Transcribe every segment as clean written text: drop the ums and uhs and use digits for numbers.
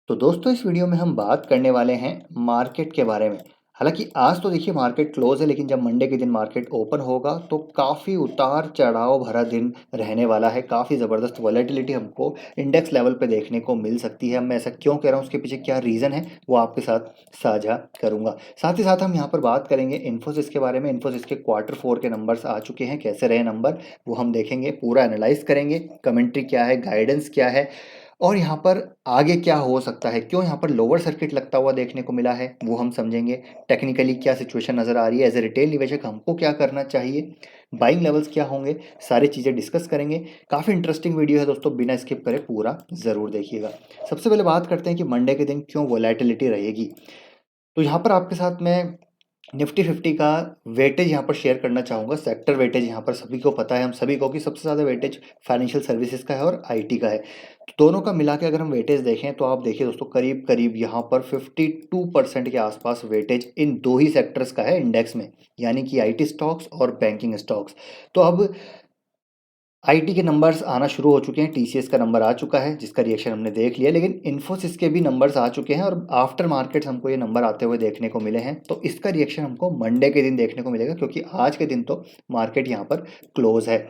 तो दोस्तों इस वीडियो में हम बात करने वाले हैं मार्केट के बारे में। हालांकि आज तो देखिए मार्केट क्लोज है, लेकिन जब मंडे के दिन मार्केट ओपन होगा तो काफ़ी उतार चढ़ाव भरा दिन रहने वाला है। काफ़ी ज़बरदस्त वॉलेटिलिटी हमको इंडेक्स लेवल पे देखने को मिल सकती है। मैं ऐसा क्यों कह रहा हूँ, उसके पीछे क्या रीज़न है वो आपके साथ साझा करूँगा। साथ ही साथ हम यहाँ पर बात करेंगे इन्फोसिस के बारे में। इन्फोसिस के Q4 के नंबर्स आ चुके हैं, कैसे रहे नंबर वो हम देखेंगे, पूरा एनालाइज करेंगे, कमेंट्री क्या है, गाइडेंस क्या है और यहाँ पर आगे क्या हो सकता है, क्यों यहाँ पर लोअर सर्किट लगता हुआ देखने को मिला है वो हम समझेंगे। टेक्निकली क्या सिचुएशन नज़र आ रही है, एज ए रिटेल निवेशक हमको क्या करना चाहिए, बाइंग लेवल्स क्या होंगे, सारी चीज़ें डिस्कस करेंगे। काफ़ी इंटरेस्टिंग वीडियो है दोस्तों, बिना स्किप करे पूरा ज़रूर देखिएगा। सबसे पहले बात करते हैं कि मंडे के दिन क्यों वोलेटिलिटी रहेगी। तो यहाँ पर आपके साथ मैं निफ्टी 50 का वेटेज यहाँ पर शेयर करना चाहूँगा। सेक्टर वेटेज यहाँ पर सभी को पता है, हम सभी को, कि सबसे ज़्यादा वेटेज फाइनेंशियल सर्विसेज का है और आईटी का है। तो दोनों का मिला के अगर हम वेटेज देखें तो आप देखिए दोस्तों, करीब करीब यहाँ पर 52% के आसपास वेटेज इन दो ही सेक्टर्स का है इंडेक्स में, यानी कि आईटी स्टॉक्स और बैंकिंग स्टॉक्स। तो अब आईटी के नंबर्स आना शुरू हो चुके हैं, टीसीएस का नंबर आ चुका है जिसका रिएक्शन हमने देख लिया, लेकिन इन्फोसिस के भी नंबर्स आ चुके हैं और आफ्टर मार्केट्स हमको ये नंबर आते हुए देखने को मिले हैं। तो इसका रिएक्शन हमको मंडे के दिन देखने को मिलेगा, क्योंकि आज के दिन तो मार्केट यहाँ पर क्लोज है।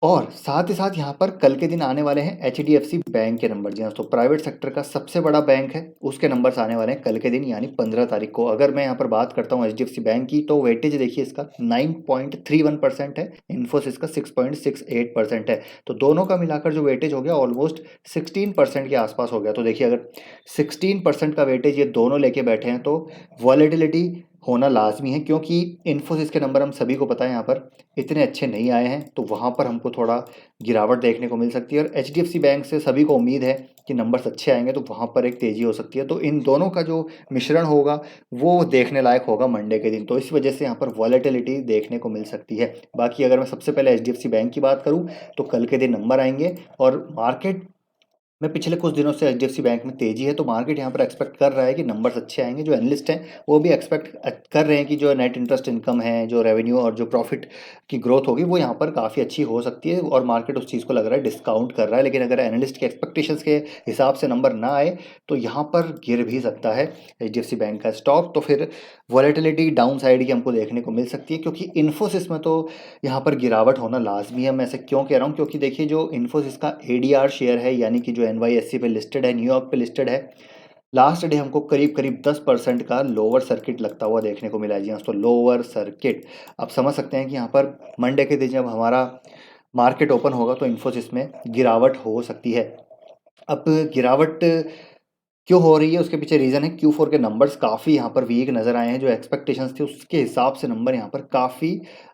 और साथ ही साथ यहाँ पर कल के दिन आने वाले हैं एचडीएफसी बैंक के नंबर। जी हाँ, तो प्राइवेट सेक्टर का सबसे बड़ा बैंक है, उसके नंबर्स आने वाले हैं कल के दिन, यानी 15 तारीख को। अगर मैं यहाँ पर बात करता हूँ एचडीएफसी बैंक की, तो वेटेज देखिए इसका 9.31% है, इन्फोसिस का 6.68% है। तो दोनों का मिलाकर जो वेटेज हो गया ऑलमोस्ट 16% के आसपास हो गया। तो देखिए अगर 16% का वेटेज ये दोनों लेके बैठे हैं तो वॉलेटिलिटी होना लाजमी है, क्योंकि इन्फोसिस के नंबर हम सभी को पता है यहाँ पर इतने अच्छे नहीं आए हैं, तो वहाँ पर हमको थोड़ा गिरावट देखने को मिल सकती है। और एचडीएफसी बैंक से सभी को उम्मीद है कि नंबर्स अच्छे आएंगे, तो वहाँ पर एक तेज़ी हो सकती है। तो इन दोनों का जो मिश्रण होगा वो देखने लायक होगा मंडे के दिन, तो इस वजह से यहाँ पर वॉलेटिलिटी देखने को मिल सकती है। बाकी अगर मैं सबसे पहले एचडीएफसी बैंक की बात करूँ तो कल के दिन नंबर आएंगे और मार्केट में पिछले कुछ दिनों से एचडीएफसी बैंक में तेजी है, तो मार्केट यहाँ पर एक्सपेक्ट कर रहा है कि नंबर्स अच्छे आएंगे। जो एनालिस्ट हैं वो भी एक्सपेक्ट कर रहे हैं कि जो नेट इंटरेस्ट इनकम है, जो रेवेन्यू और जो प्रॉफिट की ग्रोथ होगी वो यहाँ पर काफ़ी अच्छी हो सकती है, और मार्केट उस चीज़ को लग रहा है डिस्काउंट कर रहा है। लेकिन अगर एनालिस्ट के एक्सपेक्टेशंस के हिसाब से नंबर ना आए तो यहाँ पर गिर भी सकता है एचडीएफसी बैंक का स्टॉक। तो फिर वॉलेटिलिटी डाउन साइड की हमको देखने को मिल सकती है, क्योंकि इन्फोसिस में तो यहाँ पर गिरावट होना लाजमी है। मैं ऐसे क्यों कह रहा हूँ, क्योंकि देखिए जो इन्फोसिस का एडीआर शेयर है, यानी कि जो एनवाईएससी पे लिस्टेड है, न्यूयॉर्क पे लिस्टेड है, लास्ट डे हमको करीब करीब 10% का लोअर सर्किट लगता हुआ देखने को मिला है। जी हाँ, तो लोअर सर्किट आप समझ सकते हैं कि यहाँ पर मंडे के दिन जब हमारा मार्केट ओपन होगा तो इन्फोसिस में गिरावट हो सकती है। अब गिरावट क्यों हो रही है, उसके पीछे रीज़न है Q4 के नंबर्स काफ़ी यहाँ पर वीक नज़र आए हैं। जो एक्सपेक्टेशंस थे उसके हिसाब से नंबर यहाँ पर काफ़ी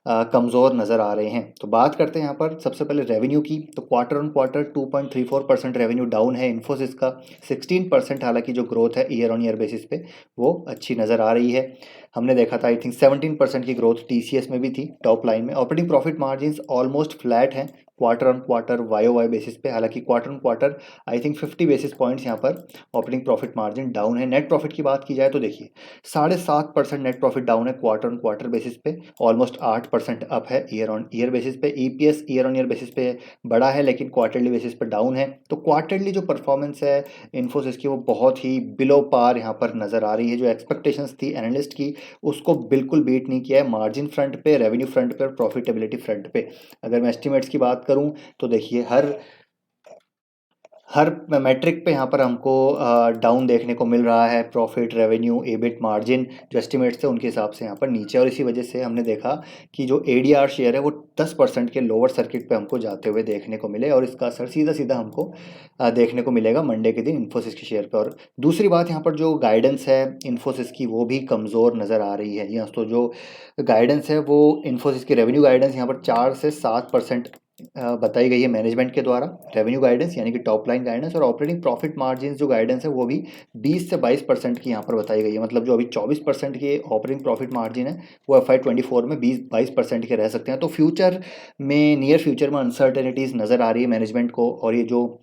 कमज़ोर नज़र आ रहे हैं। तो बात करते हैं यहाँ पर सबसे पहले रेवेन्यू की। तो quarter on quarter 2.34% revenue down है इन्फोसिस का। 16% हालांकि जो ग्रोथ है ईयर ऑन ईयर बेसिस पे वो अच्छी नज़र आ रही है। हमने देखा था आई थिंक 17% की ग्रोथ टीसीएस में भी थी टॉप लाइन में। Operating profit margin almost flat है क्वार्टर ऑन क्वार्टर वाई बेसिस पे। हालांकि quarter on quarter I think 50 basis points यहाँ पर ऑपरेटिंग प्रॉफिट मार्जिन डाउन है। नेट प्रॉफिट की बात की जाए तो देखिए 7.5% नेट प्रॉफिट डाउन है क्वार्टर ऑन क्वार्टर बेसिस पे। ऑलमोस्ट 8% अप है ईयर ऑन ईयर बेसिस पे। EPS year on year basis पे बड़ा है, लेकिन क्वार्टरली बेसिस पे डाउन है। तो क्वार्टरली जो परफॉर्मेंस है इन्फोसिस की वो बहुत ही बिलो पार यहाँ पर नज़र आ रही है। जो एक्सपेक्टेशंस थी एनालिस्ट की उसको बिल्कुल बीट नहीं किया है, मार्जिन फ्रंट पे, रेवेन्यू फ्रंट पे और प्रॉफिटेबिलिटी फ्रंट पे। अगर मैं एस्टिमेट्स की बात करूँ तो देखिए हर मैट्रिक पे यहाँ पर हमको डाउन देखने को मिल रहा है। प्रॉफिट, रेवेन्यू, एबिट मार्जिन जो एस्टिमेट्स थे उनके हिसाब से यहाँ पर नीचे, और इसी वजह से हमने देखा कि जो एडीआर शेयर है वो 10% के लोअर सर्किट पे हमको जाते हुए देखने को मिले, और इसका असर सीधा सीधा हमको देखने को मिलेगा मंडे के दिन इन्फोसिस के शेयर पर। और दूसरी बात यहाँ पर जो गाइडेंस है इन्फोसिस की वो भी कमज़ोर नज़र आ रही है। यहाँ तो जो गाइडेंस है वो इन्फोसिस की रेवेन्यू गाइडेंस यहाँ पर 4 से 7% बताई गई है मैनेजमेंट के द्वारा, रेवेन्यू गाइडेंस यानी कि टॉप लाइन गाइडेंस। और ऑपरेटिंग प्रॉफिट मार्जिन जो गाइडेंस है वो भी 20 से 22% की यहाँ पर बताई गई है। मतलब जो अभी 24% की ऑपरेटिंग प्रॉफिट मार्जिन है वो FY24 में 20-22% के रह सकते हैं। तो फ्यूचर में, नियर फ्यूचर में अनसर्टेनिटीज़ नज़र आ रही है मैनेजमेंट को। और ये जो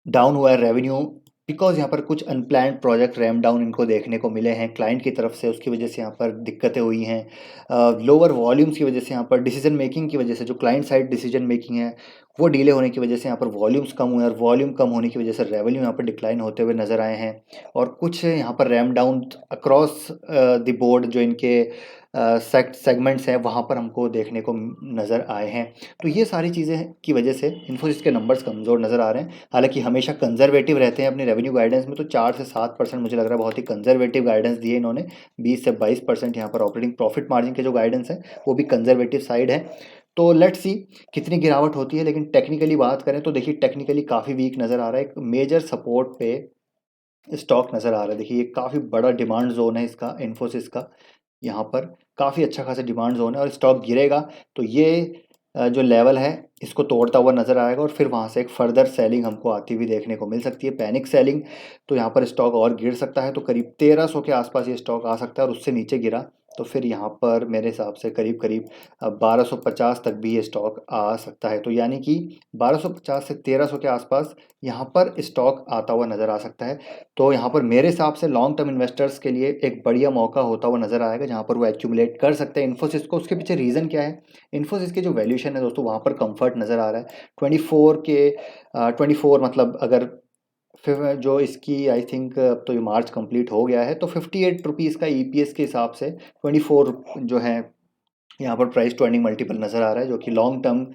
डाउन हुआ है रेवेन्यू, बिकॉज यहाँ पर कुछ अनप्लान्ड प्रोजेक्ट रैम डाउन इनको देखने को मिले हैं क्लाइंट की तरफ से, उसकी वजह से यहाँ पर दिक्कतें हुई हैं। लोअर वॉल्यूम्स की वजह से, यहाँ पर डिसीजन मेकिंग की वजह से, जो क्लाइंट साइड डिसीजन मेकिंग है वो डिले होने की वजह से यहाँ पर वॉल्यूम्स कम हुए और वॉल्यूम कम होने की वजह से रेवेन्यू यहाँ पर डिक्लाइन होते हुए नज़र आए हैं। और कुछ यहाँ पर RAM down across the board जो इनके सेगमेंट्स हैं वहाँ पर हमको देखने को नज़र आए हैं। तो ये सारी चीज़ें की वजह से इन्फोसिस के नंबर्स कमज़ोर नज़र आ रहे हैं। हालांकि हमेशा कंजर्वेटिव रहते हैं अपनी रेवेन्यू गाइडेंस में, तो 4 से 7% मुझे लग रहा है बहुत ही कंजर्वेटिव गाइडेंस दिए इन्होंने। 20 से 22% यहाँ पर ऑपरेटिंग प्रॉफिट मार्जिन के जो गाइडेंस है वो भी कंजर्वेटिव साइड है। तो लेट्स सी कितनी गिरावट होती है। लेकिन टेक्निकली बात करें तो देखिए टेक्निकली काफ़ी वीक नज़र आ रहा है। एक मेजर सपोर्ट पे स्टॉक नज़र आ रहा है। देखिए ये काफ़ी बड़ा डिमांड जोन है इसका, इन्फोसिस का। यहाँ पर काफ़ी अच्छा खासा डिमांड जोन है और स्टॉक गिरेगा तो ये जो लेवल है इसको तोड़ता हुआ नज़र आएगा और फिर वहाँ से एक फर्दर सेलिंग हमको आती हुई देखने को मिल सकती है, पैनिक सेलिंग। तो यहाँ पर स्टॉक और गिर सकता है, तो करीब 1300 के आसपास ये स्टॉक आ सकता है और उससे नीचे गिरा तो फिर यहाँ पर मेरे हिसाब से करीब करीब 1250 तक भी ये स्टॉक आ सकता है। तो यानी कि 1250 से 1300 के आसपास यहाँ पर स्टॉक आता हुआ नज़र आ सकता है। तो यहाँ पर मेरे हिसाब से लॉन्ग टर्म इन्वेस्टर्स के लिए एक बढ़िया मौका होता हुआ नज़र आएगा जहाँ पर वो एक्यूमुलेट कर सकते हैं इन्फोसिस को। उसके पीछे रीज़न क्या है? इन्फोसिस की जो वैल्यूएशन है दोस्तों वहाँ पर कंफर्ट नज़र आ रहा है। 24 मतलब अगर फिर जो इसकी आई थिंक अब तो ये मार्च कंप्लीट हो गया है तो 58 रुपीज़ का ईपीएस के हिसाब से 24 जो है यहाँ पर प्राइस टू अर्निंग मल्टीपल नज़र आ रहा है, जो कि लॉन्ग टर्म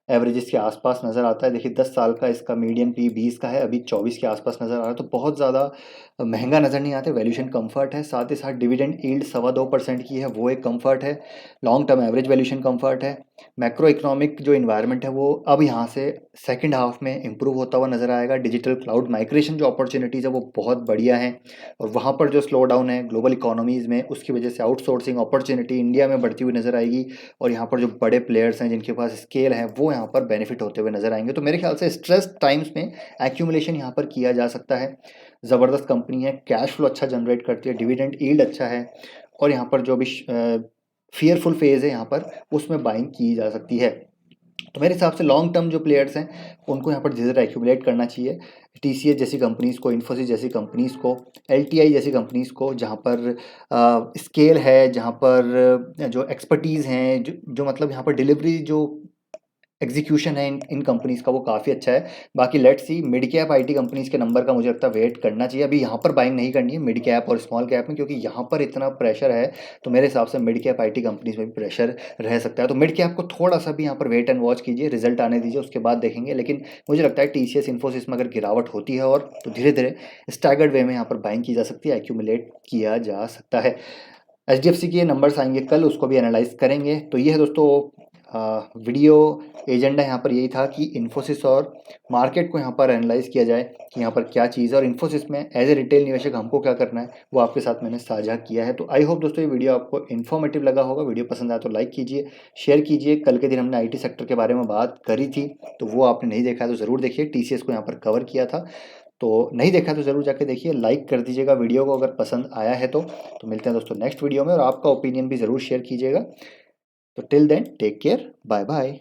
एवरेजेस के आसपास नज़र आता है। देखिए 10 साल का इसका मीडियन पी 20 का है, अभी 24 के आसपास नज़र आ रहा है। तो बहुत ज़्यादा महंगा नज़र नहीं आता, वैल्यूशन कंफर्ट है। साथ ही साथ डिविडेंड यील्ड 2.25% की है, वो एक कंफर्ट है। Long term average valuation comfort है। मैक्रो इकोनॉमिक जो इन्वायरमेंट है वो अब यहाँ से सेकंड हाफ में इंप्रूव होता हुआ नज़र आएगा। डिजिटल क्लाउड माइग्रेशन जो अपॉर्चुनिटीज़ है वो बहुत बढ़िया है और वहाँ पर जो स्लो डाउन है ग्लोबल इकोनॉमीज़ में उसकी वजह से आउटसोर्सिंग अपॉर्चुनिटी इंडिया में बढ़ती हुई नज़र आएगी और यहाँ पर जो बड़े प्लेयर्स हैं जिनके पास स्केल है वो यहाँ पर बेनिफिट होते हुए नजर आएंगे। तो मेरे ख्याल से स्ट्रेस टाइम्स में एक्यूमुलेशन यहाँ पर किया जा सकता है। ज़बरदस्त कंपनी है, कैश फ्लो अच्छा जनरेट करती है, डिविडेंड यील्ड अच्छा है और यहाँ पर जो भी फियरफुल फेज़ है यहाँ पर उसमें बाइंग की जा सकती है। तो मेरे हिसाब से लॉन्ग टर्म जो प्लेयर्स हैं उनको यहाँ पर धीरे धीरे एक्यूमुलेट करना चाहिए। टीसीएस जैसी कंपनीज़ को, इन्फोसिस जैसी कंपनीज़ को, एलटीआई जैसी कंपनीज़ को, जहाँ पर स्केल है, जहाँ पर जो एक्सपर्टीज़ हैं, जो मतलब यहाँ पर डिलीवरी जो एग्जीक्यूशन है इन कंपनीज़ का वो काफ़ी अच्छा है। बाकी let's see mid cap IT companies के नंबर का मुझे लगता है वेट करना चाहिए। अभी यहाँ पर बाइंग नहीं करनी है मिड कैप और स्मॉल कैप में, क्योंकि यहाँ पर इतना प्रेशर है। तो मेरे हिसाब से मिड कैप आईटी कंपनीज़ में भी प्रेशर रह सकता है। तो मिड कैप को थोड़ा सा भी यहाँ पर वेट एंड वॉच कीजिए, रिजल्ट आने दीजिए, उसके बाद देखेंगे। लेकिन मुझे लगता है टीसीएस इन्फोसिस में अगर गिरावट होती है और तो धीरे धीरे स्टैगर्ड वे में यहाँ पर बाइंग की जा सकती है, एक्यूमुलेट किया जा सकता है। एचडीएफसी के नंबर्स आएंगे कल, उसको भी एनालाइज करेंगे। तो ये है दोस्तों वीडियो एजेंडा यहाँ पर यही था कि इन्फोसिस और मार्केट को यहाँ पर एनालाइज किया जाए कि यहाँ पर क्या चीज़ है और इन्फोसिस में एज ए रिटेल निवेशक हमको क्या करना है वो आपके साथ मैंने साझा किया है। तो आई होप दोस्तों ये वीडियो आपको इन्फॉर्मेटिव लगा होगा। वीडियो पसंद आया तो लाइक कीजिए, शेयर कीजिए। कल के दिन हमने आईटी सेक्टर के बारे में बात करी थी, तो वो आपने नहीं देखा है तो ज़रूर देखिए। टीसीएस को यहाँ पर कवर किया था, तो नहीं देखा तो ज़रूर जाके देखिए। लाइक कर दीजिएगा वीडियो को अगर पसंद आया है तो मिलते हैं दोस्तों नेक्स्ट वीडियो में और आपका ओपिनियन भी ज़रूर शेयर कीजिएगा। तो till then take care, bye bye.